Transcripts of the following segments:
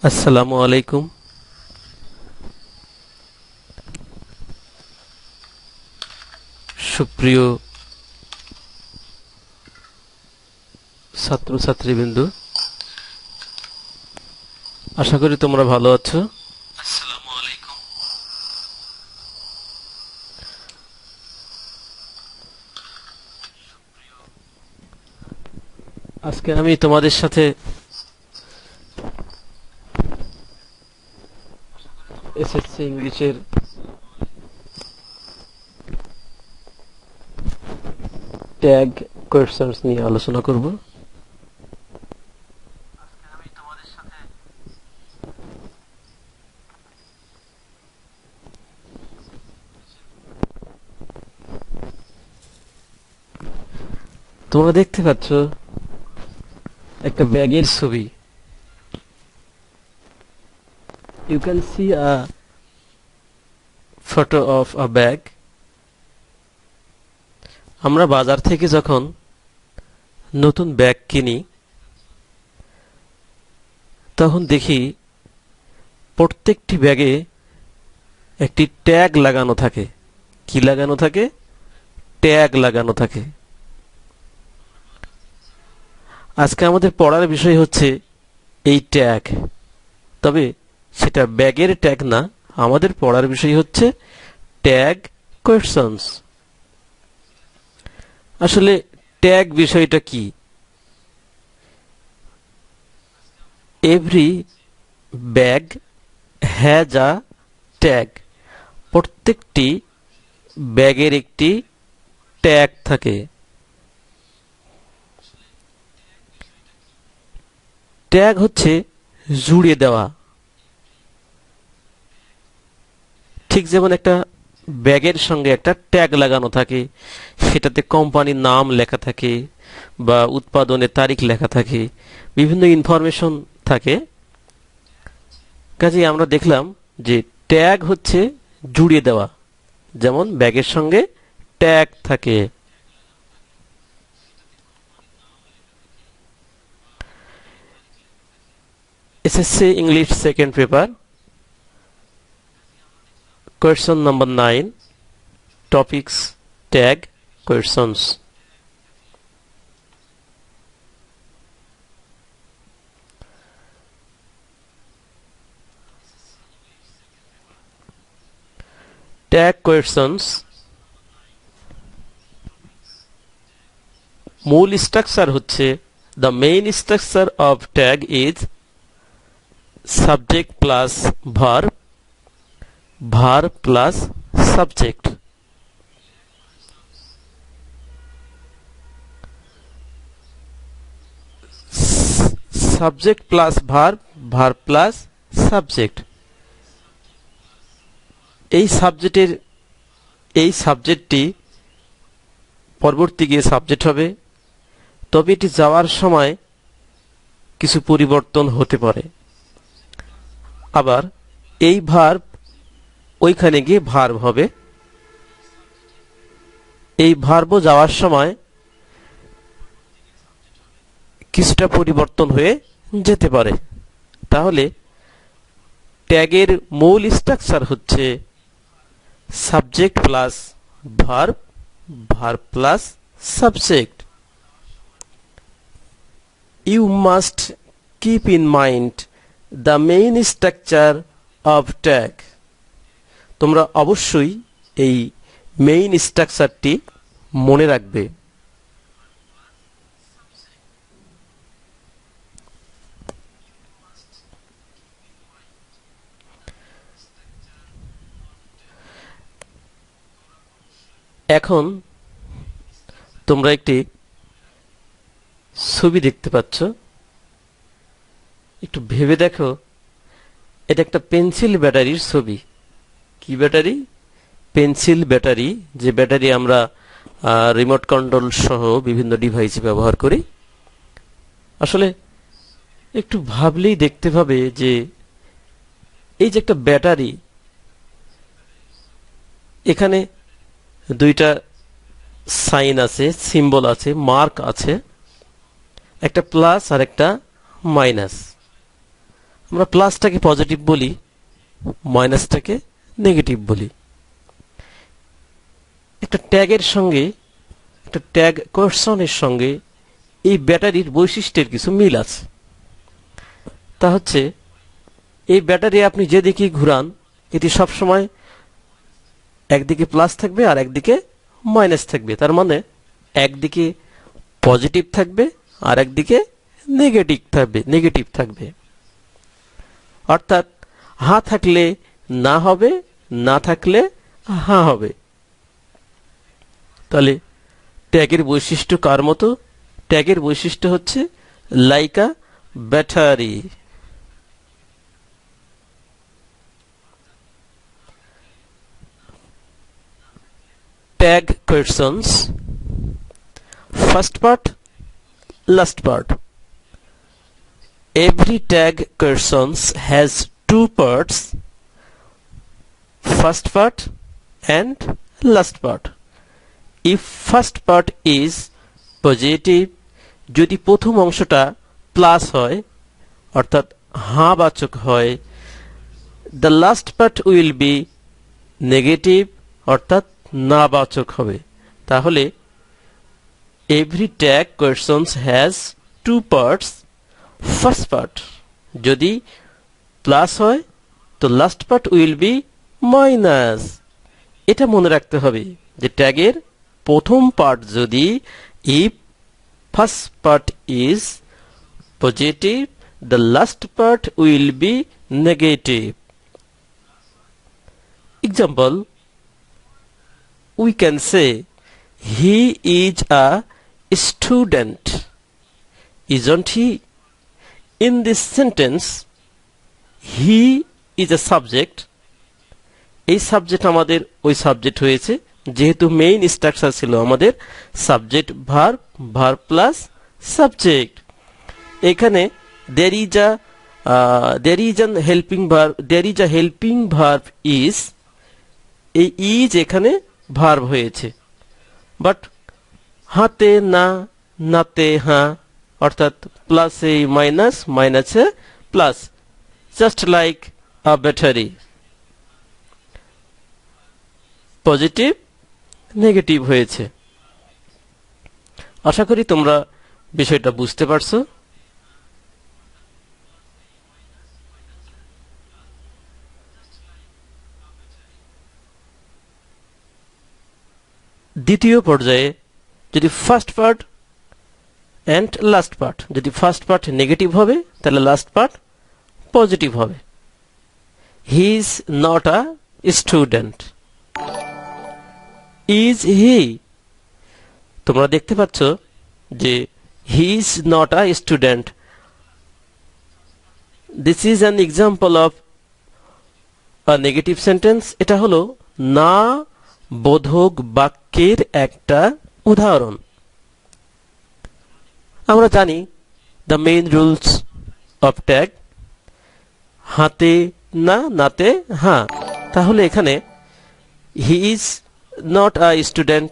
আসসালামু আলাইকুম। সুপ্রিয় ছাত্রছাত্রীবৃন্দ, আশা করি তোমরা ভালো আছো। আসসালামু আলাইকুম। আজকে আমি তোমাদের সাথে এসএসসি ইংলিশের ট্যাগ কোয়েশ্চেনস নিয়ে আলোচনা করব। তোমরা দেখতে পাচ্ছ একটা ব্যাগের ছবি। You can see a photo of a bag. আমরা বাজার থেকে যখন নতুন ব্যাগ কিনি তখন দেখি প্রত্যেকটি ব্যাগে একটি ট্যাগ লাগানো থাকে। কি লাগানো থাকে? ট্যাগ লাগানো থাকে। আজকে আমাদের পড়ার বিষয় হচ্ছে এই ট্যাগ, তবে সেটা ব্যাগের ট্যাগ না। আমাদের পড়ার বিষয় হচ্ছে ট্যাগ কোয়েশ্চনস। আসলে ট্যাগ বিষয়টা কি? Every bag has a tag. প্রত্যেকটি ব্যাগের একটি ট্যাগ থাকে। ট্যাগ হচ্ছে জুড়ে দেওয়া। ঠিক যেমন একটা ব্যাগের সঙ্গে একটা ট্যাগ লাগানো থাকে, সেটাতে কোম্পানির নাম লেখা থাকে বা উৎপাদনের তারিখ লেখা থাকে, বিভিন্ন ইনফরমেশন থাকে। কাজেই আমরা দেখলাম যে ট্যাগ হচ্ছে জুড়ে দেওয়া, যেমন ব্যাগের সঙ্গে ট্যাগ থাকে। SSC English second paper, question number 9, topics tag questions. Tag questions মূল স্ট্রাকচার হচ্ছে, the main structure of tag is subject plus verb, verb plus subject. Subject plus verb, verb plus subject. এই সাবজেক্টটি পরবর্তী গিয়ে subject হবে, তবে এটি যাওয়ার সময় কিছু পরিবর্তন হতে পারে। আবার এই ভার্ব ওইখানে গিয়ে ভার্ব হবে। এই ভার্বও যাওয়ার সময় কিছুটা পরিবর্তন হয়ে যেতে পারে। তাহলে ট্যাগের মূল স্ট্রাকচার হচ্ছে subject plus verb, verb plus subject. You must keep in mind the main structure of tag. তোমরা অবশ্যই এই মেইন স্ট্রাকচারটি মনে রাখবে। এখন তোমরা একটি ছবি দেখতে পাচ্ছ। একটু ভেবে দেখো, এটা একটা পেন্সিল ব্যাটারির ছবি। কি ব্যাটারি? পেন্সিল ব্যাটারি, যে ব্যাটারি আমরা রিমোট কন্ট্রোল সহ বিভিন্ন ডিভাইসে ব্যবহার করি। আসলে একটু ভাবলেই দেখতে পাবে যে এই যে একটা ব্যাটারি, এখানে দুইটা সাইন আছে, সিম্বল আছে, মার্ক আছে, একটা প্লাস আর একটা মাইনাস। আমরা প্লাসটাকে পজিটিভ বলি, মাইনাসটাকে নেগেটিভ বলি। একটা ট্যাগের সঙ্গে, একটা ট্যাগ কোয়েশ্চনের সঙ্গে এই ব্যাটারির বৈশিষ্ট্যের কিছু মিল আছে। তা হচ্ছে এই ব্যাটারি আপনি যেদিকে ঘুরান এটি সবসময় একদিকে প্লাস থাকবে আর একদিকে মাইনাস থাকবে। তার মানে একদিকে পজিটিভ থাকবে আর একদিকে নেগেটিভ থাকবে। অর্থাৎ হা থাকলে না হবে, না থাকলে হা হবে। তাহলে ট্যাগের বৈশিষ্ট্য কার মতো? ট্যাগের বৈশিষ্ট্য হচ্ছে like a battery. Tag questions, first part, last part. Every tag questions has two parts, first part and last part. If first part is positive, যদি প্রথম অংশটা প্লাস হয় অর্থাৎ হ্যাঁ বাচক হয়, the last part will be negative অর্থাৎ না বাচক হবে। তাহলে every tag questions has two parts, first part যদি প্লাস হয় তো last part will be minus. এটা মনে রাখতে হবে যে ট্যাগের প্রথম পার্ট যদি if first part is positive, the last part will be negative. Example, we can say he is a student, isn't he? In this sentence he is a subject. এই subject আমাদের ওই সাবজেক্ট হয়েছে যেহেতু main structure ছিল আমাদের subject verb, verb plus subject. এখানে there is a helping verb is, এই is এখানে ভার্ব হয়েছে। বাট হাতে না, নাতে হ্যাঁ, অর্থাৎ প্লাসে মাইনাস, মাইনাসে প্লাস, জাস্ট লাইক আ ব্যাটারি। পজিটিভ নেগেটিভ হয়েছে। আশা করি তোমরা বিষয়টা বুঝতে পারছো। দ্বিতীয় পর্যায়ে যদি first part and last part, যদি ফার্স্ট পার্ট নেগেটিভ হবে তাহলে লাস্ট পার্ট পজিটিভ হবে। He is not a student, is he. তোমরা দেখতে পাচ্ছ যে he is not a student. This is an example of a negative sentence. এটা হলো না বোধক বাক্যের একটা উদাহরণ। আমরা জানি the main rules of tag, হাতে না, নাতে হ্যাঁ। তাহলে এখানে he is not a student,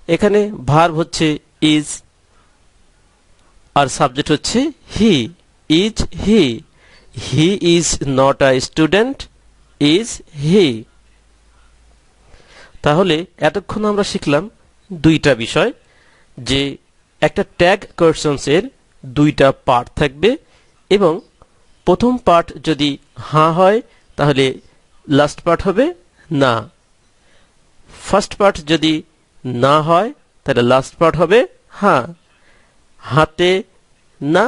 এখানে ভার্ব হচ্ছে ইজ আর সাবজেক্ট হচ্ছে he, is he. He is not a student, is he. তাহলে এতক্ষণ আমরা শিখলাম দুইটা বিষয়, যে একটা ট্যাগ কোয়েশ্চনস এর দুইটা পার্ট থাকবে এবং প্রথম পার্ট যদি হ্যাঁ হয় তাহলে লাস্ট পার্ট হবে না, ফার্স্ট পার্ট যদি না হয় তাহলে লাস্ট পার্ট হবে হ্যাঁ। হাতে না,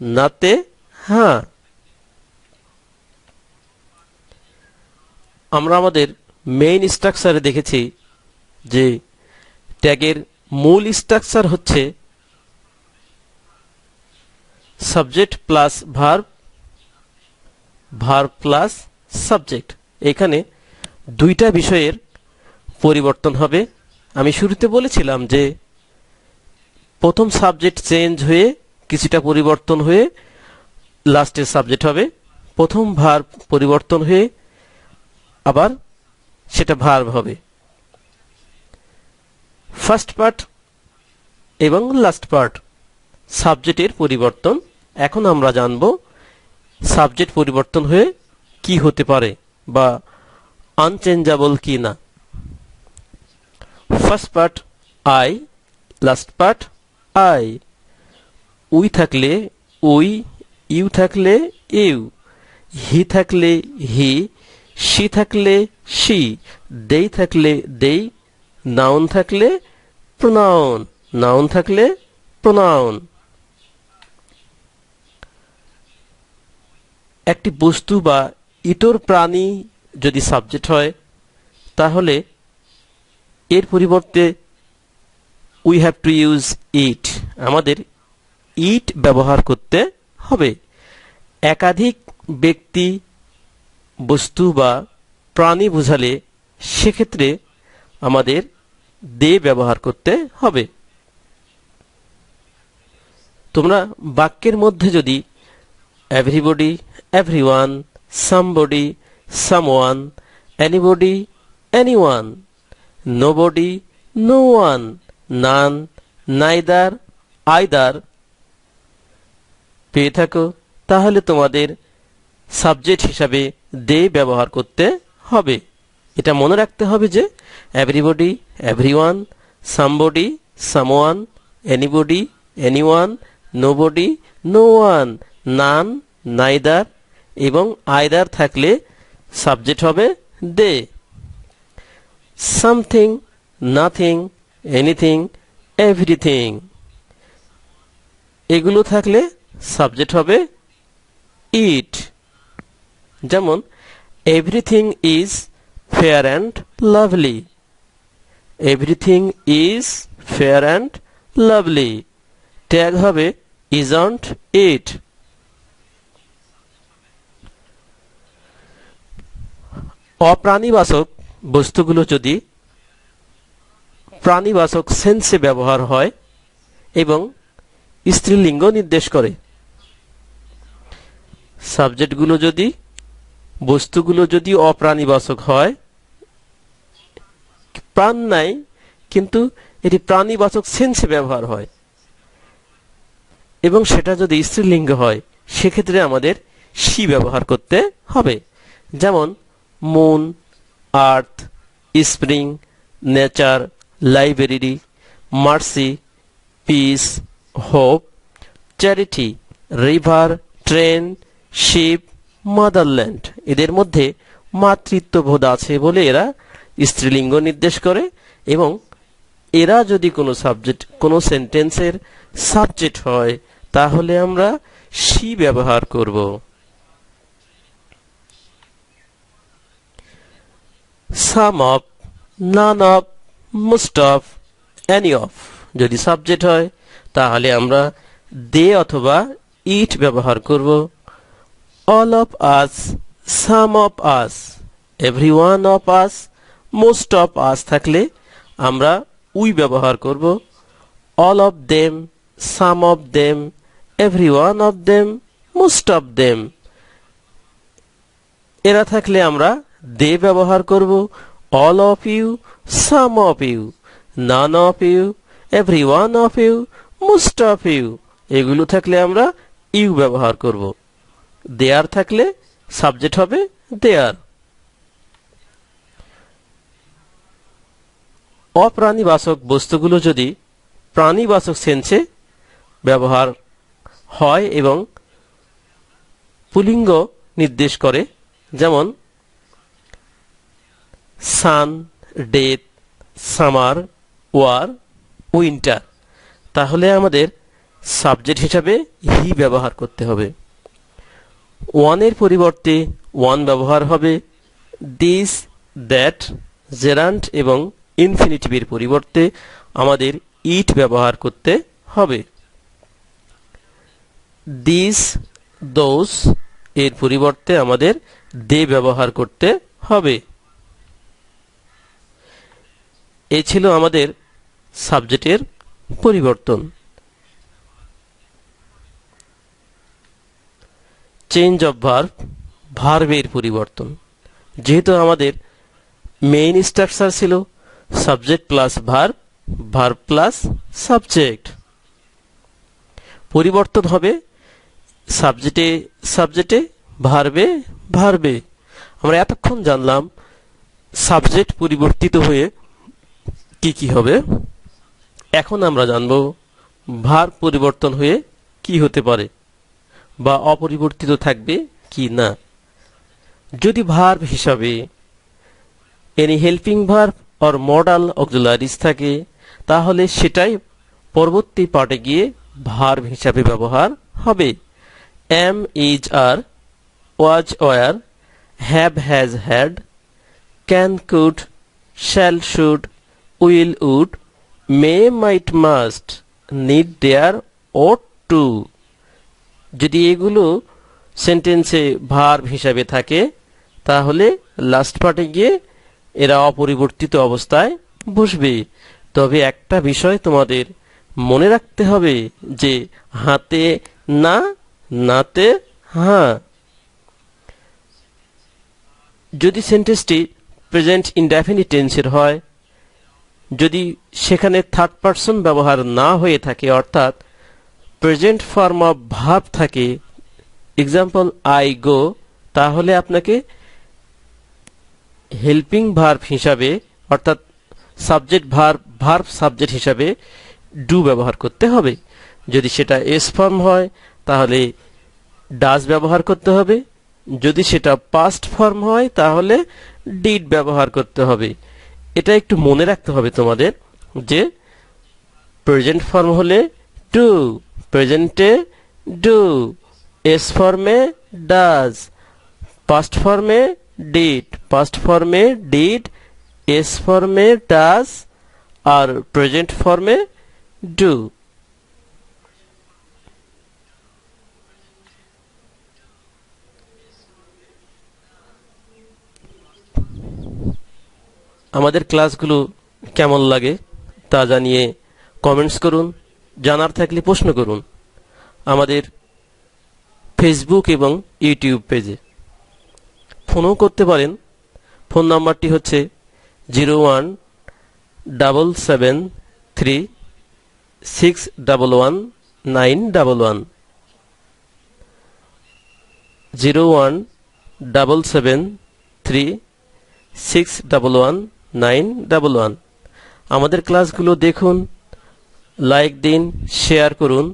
নাতে হ্যাঁ। আমরা আমাদের মেইন স্ট্রাকচারে দেখেছি যে ট্যাগের মূল স্ট্রাকচার হচ্ছে subject plus verb, verb plus subject. এখানে দুইটা বিষয়ের পরিবর্তন হবে। আমি শুরুতে বলেছিলাম যে প্রথম সাবজেক্ট চেঞ্জ হয়ে কিছুটা পরিবর্তন হয়ে লাস্টের সাবজেক্ট হবে, প্রথম ভার্ব পরিবর্তন হয়ে আবার সেটা ভার্ব হবে। ফার্স্ট পার্ট এবং লাস্ট পার্ট সাবজেক্টের পরিবর্তন। এখন আমরা জানব সাবজেক্ট পরিবর্তন হয়ে কি হতে পারে বা আনচেঞ্জেবল কি না। First part I, last part I. We থাকলে উই, ইউ থাকলে ইউ, হি থাকলে হি, শি থাকলে শি, দেই থাকলে দেই, নাউন থাকলে প্রোনাউন, নাউন থাকলে প্রোনাউন। একটি বস্তু বা ইতর প্রাণী যদি সাবজেক্ট হয় তাহলে এর পরিবর্তে we have to use it, আমাদের ইট ব্যবহার করতে হবে। একাধিক ব্যক্তি, বস্তু বা প্রাণী বোঝালে সেক্ষেত্রে আমাদের দে ব্যবহার করতে হবে। তোমরা বাক্যের মধ্যে যদি everybody, everyone, somebody, someone, anybody, anyone, nobody, no one, none, neither, either পেয়ে থাকো তাহলে তোমাদের সাবজেক্ট হিসাবে দে ব্যবহার করতে হবে। এটা মনে রাখতে হবে যে everybody, everyone, somebody, someone, anybody, anyone, nobody, no one, none, neither এবং আইদার থাকলে সাবজেক্ট হবে they. Something, nothing, anything, everything এগুলো থাকলে সাবজেক্ট হবে ইট। যেমন everything is fair and lovely, everything is fair and lovely tag হবে isn't it. অপ্রাণীবাচক বস্তুগুলো যদি প্রাণীবাচক সেন্সে ব্যবহার হয় এবং স্ত্রীলিঙ্গ নির্দেশ করে, সাবজেক্টগুলো যদি, বস্তুগুলো যদি অপ্রাণীবাচক হয়, প্রাণ নাই কিন্তু এটি প্রাণীবাচক সেন্সে ব্যবহার হয় এবং সেটা যদি স্ত্রীলিঙ্গ হয় সেক্ষেত্রে আমাদের সি ব্যবহার করতে হবে। যেমন moon, earth, spring, nature, library, mercy, peace, hope, charity, river, train, ship, motherland এদের মধ্যে মাতৃত্ববোধ আছে বলে এরা স্ত্রীলিঙ্গ নির্দেশ করে এবং এরা যদি কোনো সাবজেক্ট, কোনো সেন্টেন্সের সাবজেক্ট হয় তাহলে আমরা সি ব্যবহার করব। Some of, none of, most of, any of যদি সাবজেক্ট হয় তাহলে আমরা দে অথবা ইট ব্যবহার করব। All of us, some of us, every one of us, most of us থাকলে আমরা উই ব্যবহার করব। All of them, some of them, every one of them, most of them এরা থাকলে আমরা দে ব্যবহার করব। All of you, some of you, none of you, every one of you, most of you এগুলো থাকলে আমরা ইউ ব্যবহার করব। দেয়ার থাকলে সাবজেক্ট হবে দেয়ার। অপ্রাণীবাচক বস্তুগুলো যদি প্রাণীবাচক সেন্সে ব্যবহার হয় এবং পুলিঙ্গ নির্দেশ করে, যেমন সান, ডেথ, সামার, ওয়ার, উইন্টার তাহলে আমাদের সাবজেক্ট হিসাবে হি ব্যবহার করতে হবে। ওয়ানের পরিবর্তে ওয়ান ব্যবহার হবে। দিস, দ্যাট, জেরান্ট এবং ইনফিনিটিভের পরিবর্তে আমাদের ইট ব্যবহার করতে হবে। দিস, দোজ এর পরিবর্তে আমাদের দে ব্যবহার করতে হবে। এই ছিল আমাদের সাবজেক্টের পরিবর্তন। চেঞ্জ অফ ভার্ব, ভার্বের পরিবর্তন। যেহেতু আমাদের মেইন স্ট্রাকচার ছিল subject plus verb, verb plus subject, পরিবর্তন হবে সাবজেক্টে সাবজেক্টে, ভার্বে ভার্বে। আমরা এতক্ষণ জানলাম সাবজেক্ট পরিবর্তিত হয়ে কি কি হবে। এখন আমরা জানব ভার্ব পরিবর্তন হয়ে কি হতে পারে বা অপরিবর্তিত থাকবে কি না। যদি ভার্ব হিসাবে any helping verb or modal auxiliaries থাকে, তাহলে সেটাই পরবর্তী পার্টে গিয়ে ভার্ব হিসাবে ব্যবহার হবে। am, is, are, was, were, have, has, had, can, could, shall, should, will, would, may, might, must, need, dare, ought to। যদি এগুলো সেন্টেন্সে ভার্ব হিসাবে থাকে, তাহলে লাস্ট পার্টে গিয়ে এরা অপরিবর্তিত অবস্থায় বসবে। তবে একটা বিষয় তোমাদের মনে রাখতে হবে যে হাতে না, নাতে হ্যাঁ। যদি সেন্টেন্সটি প্রেজেন্ট ইনডেফিনিট টেন্সের হয়, যদি সেখানে থার্ড পারসন ব্যবহার না হয়ে থাকে, অর্থাৎ প্রেজেন্ট ফর্ম অফ ভার্ব থাকে, এক্সাম্পল আই গো, তাহলে আপনাকে হেল্পিং ভার্ব হিসাবে অর্থাৎ সাবজেক্ট ভার্ব ভার্ব সাবজেক্ট হিসাবে ডু ব্যবহার করতে হবে। যদি সেটা এস ফর্ম হয় তাহলে ডাজ ব্যবহার করতে হবে। যদি সেটা পাস্ট ফর্ম হয় তাহলে ডিড ব্যবহার করতে হবে। এটা একটু মনে রাখতে হবে তোমাদের যে প্রেজেন্ট ফর্ম হলে টু, প্রেজেন্টে ডু, এস ফর্মে ডাজ, পাস্ট ফর্মে ডিড, পাস্ট ফর্মে ডিড, এস ফর্মে ডাজ, আর প্রেজেন্ট ফর্মে ডু। আমাদের ক্লাসগুলো কেমন লাগে তা জানিয়ে কমেন্টস করুন। জানার থাকলে প্রশ্ন করুন আমাদের ফেসবুক এবং ইউটিউব পেজে। ফোনও করতে পারেন। ফোন নাম্বারটি হচ্ছে 017736119111, 017736119111। আমাদের ক্লাসগুলো দেখুন, লাইক দিন, শেয়ার করুন,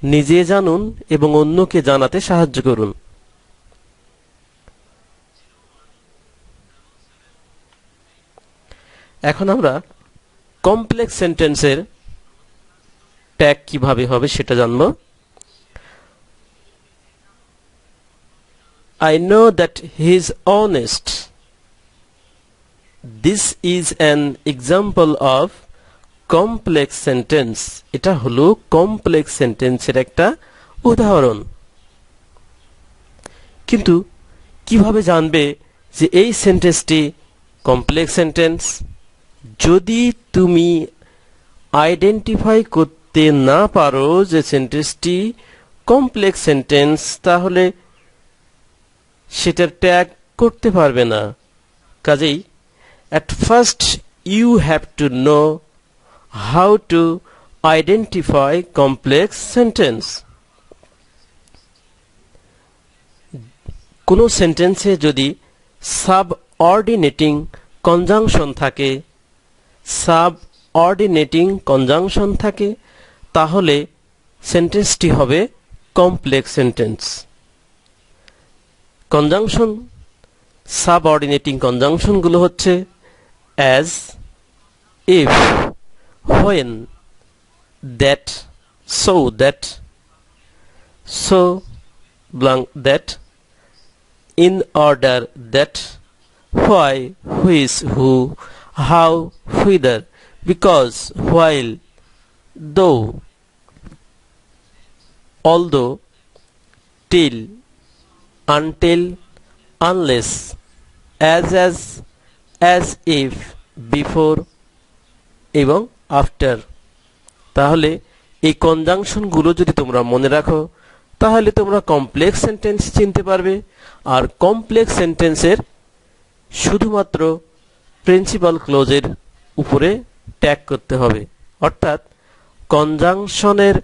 নিজে জানুন এবং অন্যকে জানাতে সাহায্য করুন। এখন আমরা কমপ্লেক্স সেন্টেন্সের ট্যাগ কিভাবে হবে সেটা জানব। I know that he is honest. This is an example of complex sentence. এটা হলো কমপ্লেক্স সেন্টেন্সের একটা উদাহরণ। কিন্তু কিভাবে জানবে যে এই সেন্টেন্সটি কমপ্লেক্স সেন্টেন্স? যদি তুমি আইডেন্টিফাই করতে না পারো যে সেন্টেন্সটি কমপ্লেক্স সেন্টেন্স, তাহলে সেটার ট্যাগ করতে পারবে না। কাজেই at first you have to know how to identify complex sentence. কোনো সেন্টেন্সে যদি সাবঅর্ডিনেটিং কনজাংশন থাকে, সাবঅর্ডিনেটিং কনজাংশন থাকে, তাহলে সেন্টেন্সটি হবে complex sentence. Conjunction, subordinating conjunction গুলো হচ্ছে as, if, when, that, so that, so blank that, in order that, why, which, who, how, whither, because, while, though, although, till, until, unless, as if, before এবং after। তাহলে এই conjunction গুলো যদি তোমরা মনে রাখো, তাহলে তোমরা কমপ্লেক্স সেন্টেন্স চিনতে পারবে। আর কমপ্লেক্স সেন্টেন্সের শুধুমাত্র প্রিন্সিপাল ক্লজের উপরে ট্যাগ করতে হবে, অর্থাৎ কনজাংশনের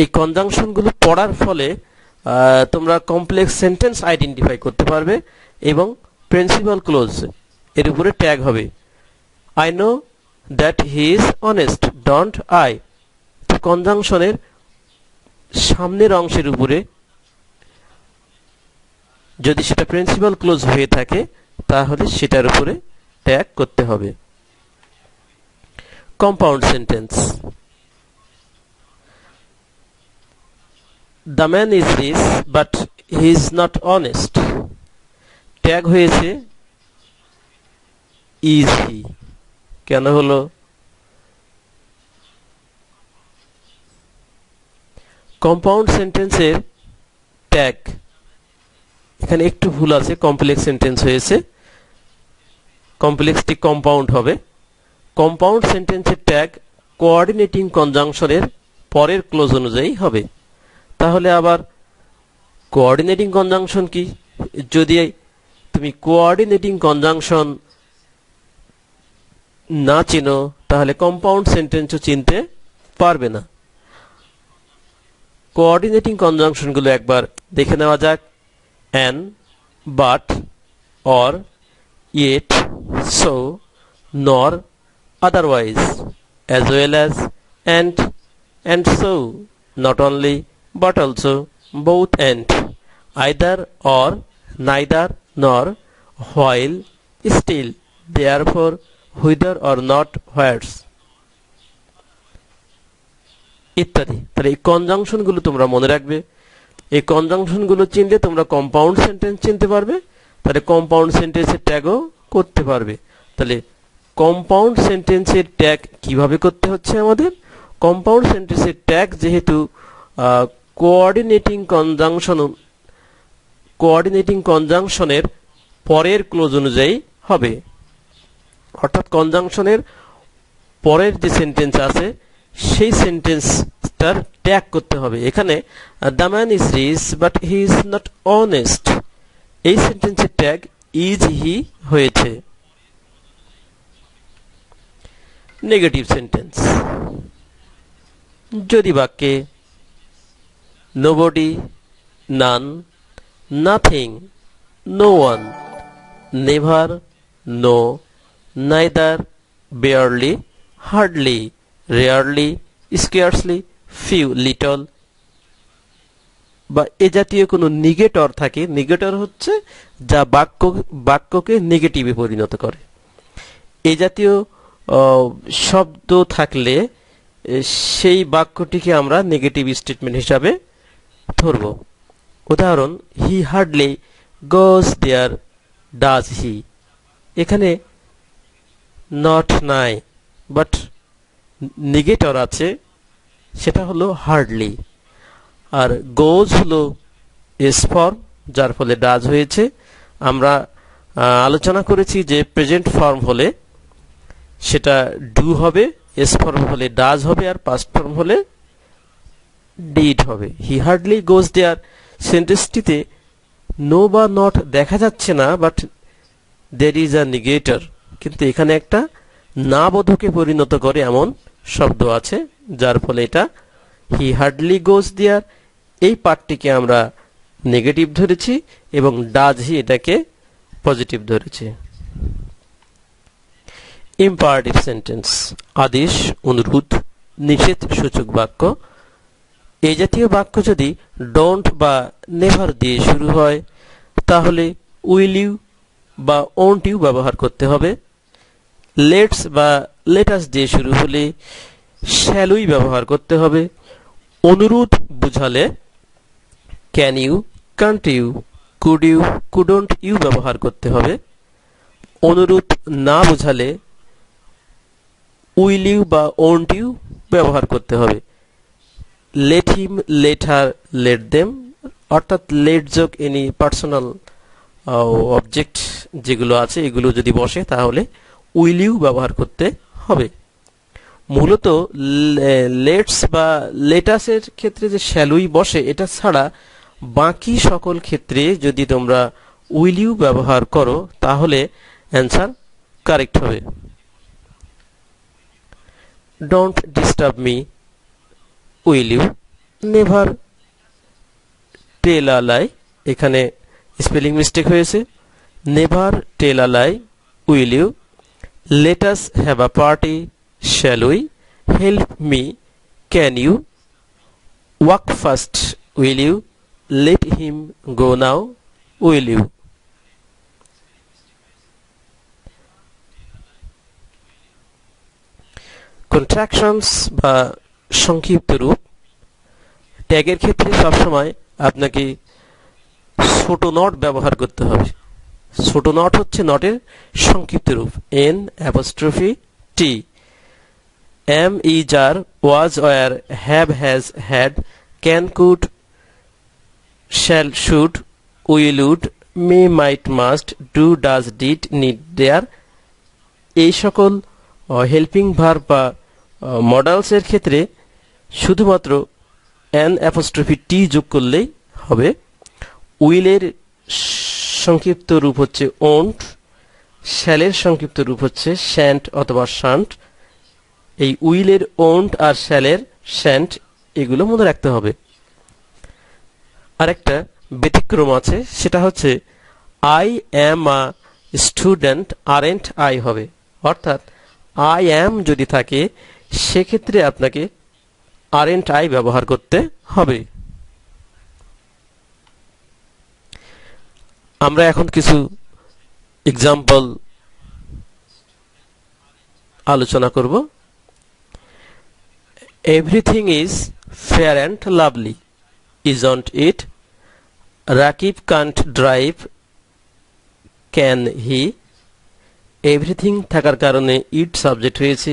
এই কনজাংশন গুলো পড়ার ফলে তোমরা কমপ্লেক্স সেন্টেন্স আইডেন্টিফাই করতে পারবে এবং প্রিন্সিপাল ক্লোজ এর উপরে ট্যাগ হবে। I know that he is honest, don't I. কনজাংশনের সামনের অংশের উপরে যদি সেটা প্রিন্সিপাল ক্লোজ হয়ে থাকে তাহলে সেটার উপরে ট্যাগ করতে হবে। Compound sentence, the man is rich but he is not honest. Tag হয়েছে ইজ হি। কেন হলো? কম্পাউন্ড সেন্টেন্সের ট্যাগ এখানে একটু ভুল আছে, কমপ্লেক্স সেন্টেন্স হয়েছে, কমপ্লেক্সটি কম্পাউন্ড হবে। কম্পাউন্ড সেন্টেন্সের ট্যাগ কোঅর্ডিনেটিং কনজাংশনের পরের ক্লোজ অনুযায়ী হবে। তাহলে আবার কোঅর্ডিনেটিং কনজাংশন কি? যদি তুমি কোঅর্ডিনেটিং কনজাংশন না চিনো তাহলে কম্পাউন্ড সেন্টেন্সও চিনতে পারবে না। কোঅর্ডিনেটিং কনজাংশন গুলো একবার দেখে নেওয়া যাক। An, but, or, yet, so, নর, otherwise, as well as, and so, not only, but also, both and, either or, neither nor, while, still, therefore, whether or not, whereas ইত্যাদি। তাহলে এই কনজাংশন গুলো তোমরা মনে রাখবে। এই কনজাংশন গুলো চিনলে তোমরা কম্পাউন্ড সেন্টেন্স চিনতে পারবে, তাহলে কম্পাউন্ড সেন্টেন্সের ট্যাগও করতে পারবে। তাহলে কম্পাউন্ড সেন্টেন্সের ট্যাগ কিভাবে করতে হচ্ছে আমাদের? কম্পাউন্ড সেন্টেন্সের ট্যাগ যেহেতু কোঅর্ডিনেটিং কনজাংশনের পরের ক্লোজ অনুযায়ী হবে, অর্থাৎ কনজাংশনের পরের যে সেন্টেন্স আছে সেই সেন্টেন্সটার ট্যাগ করতে হবে। এখানে the man is rich but he is not honest, এই সেন্টেন্সের ট্যাগ ইজ হি হয়েছে। নেগেটিভ সেন্টেন্স, যদি বাক্যে nobody, none, nothing, no one, never, no, neither, barely, hardly, rarely, scarcely, few, little বা এ জাতীয় কোনো নিগেটর থাকে। নিগেটর হচ্ছে যা বাক্যকে নেগেটিভে পরিণত করে। এ জাতীয় শব্দ থাকলে সেই বাক্যটিকে আমরা নেগেটিভ স্টেটমেন্ট হিসাবে ধরব। উদাহরণ, হি hardly goes there, does he. এখানে নট নাই, বাট নেগেটর আছে, সেটা হলো হার্ডলি। আর গোজ হলো এস ফর্ম, যার ফলে ডাজ হয়েছে। আমরা আলোচনা করেছি যে প্রেজেন্ট ফর্ম হলে সেটা ডু হবে, এস ফর্ম হলে ডাজ হবে, আর পাস্ট ফর্ম হলে ডিড হবে। হি হার্ডলি গোজ দেয়ার সেন্টেন্সটিতে নো বা নট দেখা যাচ্ছে না, বাট দের ইজ আ নেগেটর, কিন্তু এখানে একটা না বোধকে পরিণত করে এমন শব্দ আছে, যার ফলে এটা হি হার্ডলি গোজ দেয়ার এই পার্টটিকে আমরা নেগেটিভ ধরেছি এবং ডাজ হি এটাকে পজিটিভ ধরেছি। ইম্পারেটিভ সেন্টেন্স, আদেশ, অনুরোধ, নিষেধ সূচক বাক্য। এই জাতীয় বাক্য যদি ডোন্ট বা নেভার দিয়ে শুরু হয় তাহলে উইল ইউ বা ওন্ট ইউ ব্যবহার করতে হবে। লেটস বা লেটাস দিয়ে শুরু হলে শ্যাল উই ব্যবহার করতে হবে। অনুরোধ বুঝালে can you, can't you, could you, couldn't you ব্যবহার করতে হবে। অনুরোধ না বুঝালে উইল ইউ বা ওন্ট ইউ ব্যবহার করতে হবে। Let him, let her, let them, অর্থাৎ লেট যোগ এনি পার্সোনাল অবজেক্ট যেগুলো আছে এগুলো যদি বসে তাহলে উইল ইউ ব্যবহার করতে হবে। মূলত লেটস বা লেটাসের ক্ষেত্রে যে শ্যাল উই বসে এটা ছাড়া বাকি সকল ক্ষেত্রে যদি তোমরা উইল ইউ ব্যবহার করো তাহলে অ্যান্সার কারেক্ট হবে। Don't disturb me, will you. Never tell a lie, এখানে স্পেলিং মিস্টেক হয়েছে। Never tell a lie, will you? Let us have a party, shall we? Help me, can you? Walk fast, will you? Let him go now, will you? Contractions বা সংক্ষিপ্ত রূপ। ট্যাগের ক্ষেত্রে সবসময় আপনাকে ছোট নট ব্যবহার করতে হবে। ছোট নট হচ্ছে নটের সংক্ষিপ্ত রূপ। N apostrophe t, am is are, was were, have has had, can could, shall should, will would, may might must, do does did need dare. এই সকল হেল্পিং ভার্ব বা মডালস এর ক্ষেত্রে শুধুমাত্র এন অ্যাপোস্ট্রফি টি যোগ করলেই হবে। উইলের সংক্ষিপ্ত রূপ হচ্ছে ওন্ট, শ্যালের সংক্ষিপ্ত রূপ হচ্ছে শ্যান্ট অথবা শান্ট। এই উইলের ওন্ট আর শ্যালের শ্যান্ট এগুলো মনে রাখতে হবে। আরেকটা ব্যতিক্রম আছে, সেটা হচ্ছে I am a student, aren't I হবে। অর্থাৎ আই অ্যাম যদি থাকে সেক্ষেত্রে আপনাকে আরেন্ট আই ব্যবহার করতে হবে। আমরা এখন কিছু এক্সাম্পল আলোচনা করব। Everything is fair and lovely, isn't it? Rakib can't drive, can he? Everything থাকার কারণে ইট সাবজেক্ট হয়েছে,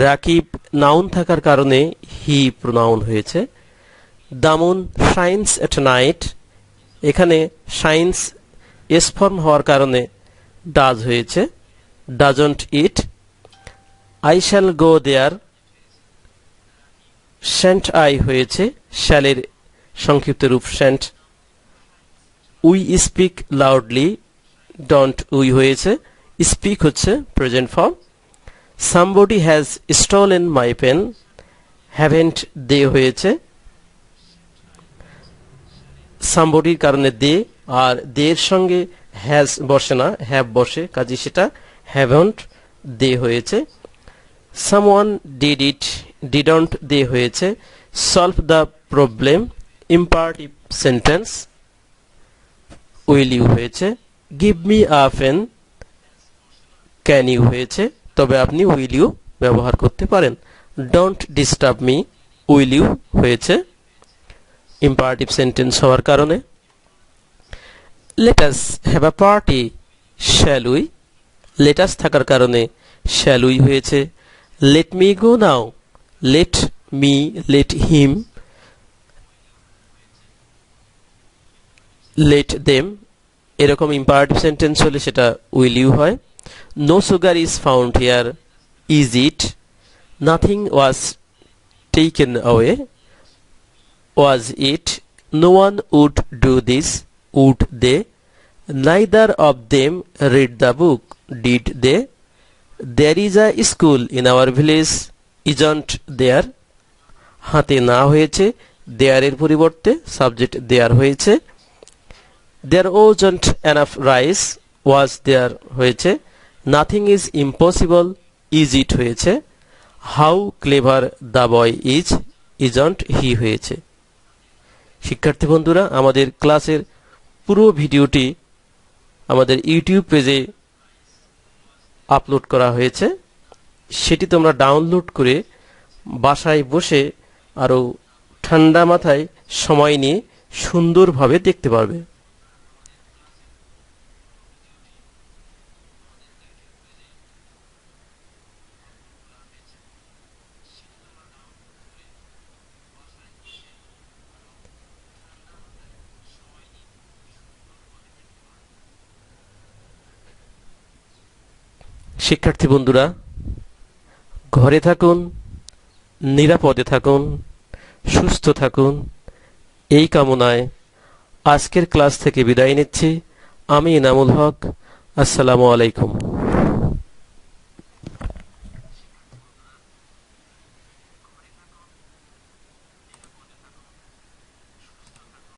রাকিব নাউন থাকার কারণে হি প্রোনাউন হয়েছে। দামুন শাইন্স এট নাইট, এখানে শাইন্স এস ফর্ম হওয়ার কারণে ডাজ হয়েছে, doesn't it? I shall go there, shan't I হয়েছে, শ্যালের সংক্ষিপ্ত রূপ শ্যান্ট। We speak loudly, don't we হয়েছে, স্পিক হচ্ছে present form. Somebody has stolen my pen, haven't they হয়েছে। সামবডির কারণে দে, আর দের সঙ্গে হ্যাজ বসে না, হ্যাভ বসে, কাজে সেটা হ্যাভেন্ট দে হয়েছে। Someone did it, didn't they হয়েছে। Solve the problem, imperative sentence, will you হয়েছে। Give me a pen, can you হয়েছে, তবে আপনি উইল ইউ ব্যবহার করতে পারেন। Don't disturb me, will you হয়েছে ইম্পারেটিভ সেন্টেন্স হওয়ার কারণে। Let us have a party, shall we? Let us থাকার কারণে শ্যাল উই হয়েছে। Let me go now, let me, let him, let them, এরকম ইম্পারেটিভ সেন্টেন্স হলে সেটা উইল ইউ হয়। No sugar is found here, is it? Nothing was taken away, was it? No one would do this, would they? Neither of them read the book, did they? There is a school in our village, isn't there? হাতে না হয়েছে, দেয়ারের পরিবর্তে subject দেয়ার হয়েছে। দেয়ার ওজন্ট enough rice, was there হয়েছে। Nothing is impossible, is it হয়েছে। How clever the boy is, isn't he হয়েছে। শিক্ষার্থী বন্ধুরা, আমাদের ক্লাসের পুরো ভিডিওটি আমাদের ইউটিউব পেজে আপলোড করা হয়েছে, সেটি তোমরা ডাউনলোড করে বাসায় বসে আরো ঠান্ডা মাথায় সময় নিয়ে সুন্দরভাবে দেখতে পারবে। শিক্ষার্থী বন্ধুরা, ঘরে থাকুন, নিরাপদে থাকুন, সুস্থ থাকুন, এই কামনায় আজকের ক্লাস থেকে বিদায় নিচ্ছি। আমি ইনামুল হক। আসসালামু আলাইকুম।